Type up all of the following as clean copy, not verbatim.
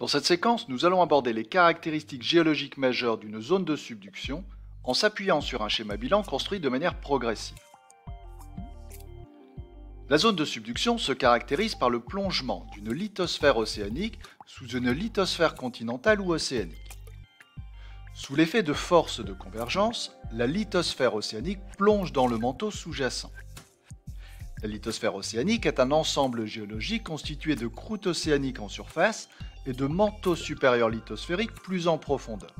Dans cette séquence, nous allons aborder les caractéristiques géologiques majeures d'une zone de subduction en s'appuyant sur un schéma bilan construit de manière progressive. La zone de subduction se caractérise par le plongement d'une lithosphère océanique sous une lithosphère continentale ou océanique. Sous l'effet de forces de convergence, la lithosphère océanique plonge dans le manteau sous-jacent. La lithosphère océanique est un ensemble géologique constitué de croûtes océaniques en surface et de manteaux supérieurs lithosphériques plus en profondeur.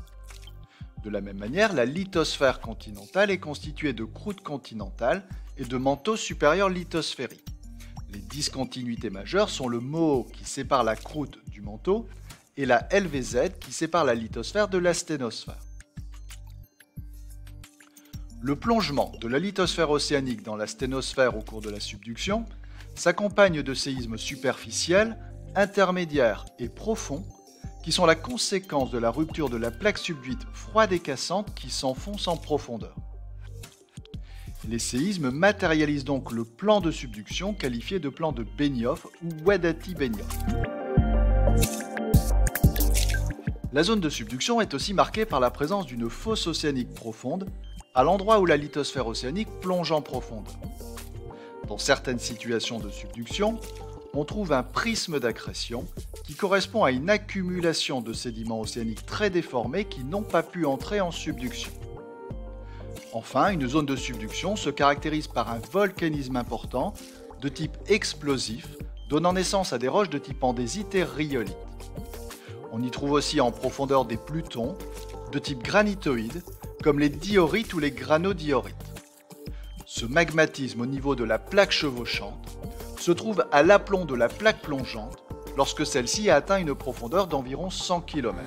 De la même manière, la lithosphère continentale est constituée de croûtes continentales et de manteaux supérieurs lithosphériques. Les discontinuités majeures sont le Moho qui sépare la croûte du manteau et la LVZ qui sépare la lithosphère de la sténosphère. Le plongement de la lithosphère océanique dans la sténosphère au cours de la subduction s'accompagne de séismes superficiels, intermédiaires et profonds qui sont la conséquence de la rupture de la plaque subduite froide et cassante qui s'enfonce en profondeur. Les séismes matérialisent donc le plan de subduction qualifié de plan de Benioff ou Wedaty-Benioff. La zone de subduction est aussi marquée par la présence d'une fosse océanique profonde, à l'endroit où la lithosphère océanique plonge en profondeur. Dans certaines situations de subduction, on trouve un prisme d'accrétion qui correspond à une accumulation de sédiments océaniques très déformés qui n'ont pas pu entrer en subduction. Enfin, une zone de subduction se caractérise par un volcanisme important de type explosif, donnant naissance à des roches de type andésite et rhyolite. On y trouve aussi en profondeur des plutons de type granitoïde, comme les diorites ou les granodiorites. Ce magmatisme au niveau de la plaque chevauchante se trouve à l'aplomb de la plaque plongeante lorsque celle-ci a atteint une profondeur d'environ 100 km.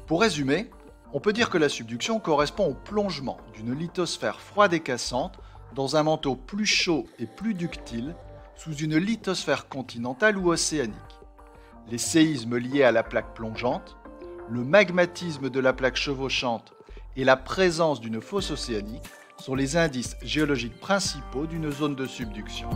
Pour résumer, on peut dire que la subduction correspond au plongement d'une lithosphère froide et cassante dans un manteau plus chaud et plus ductile sous une lithosphère continentale ou océanique. Les séismes liés à la plaque plongeante, le magmatisme de la plaque chevauchante et la présence d'une fosse océanique sont les indices géologiques principaux d'une zone de subduction.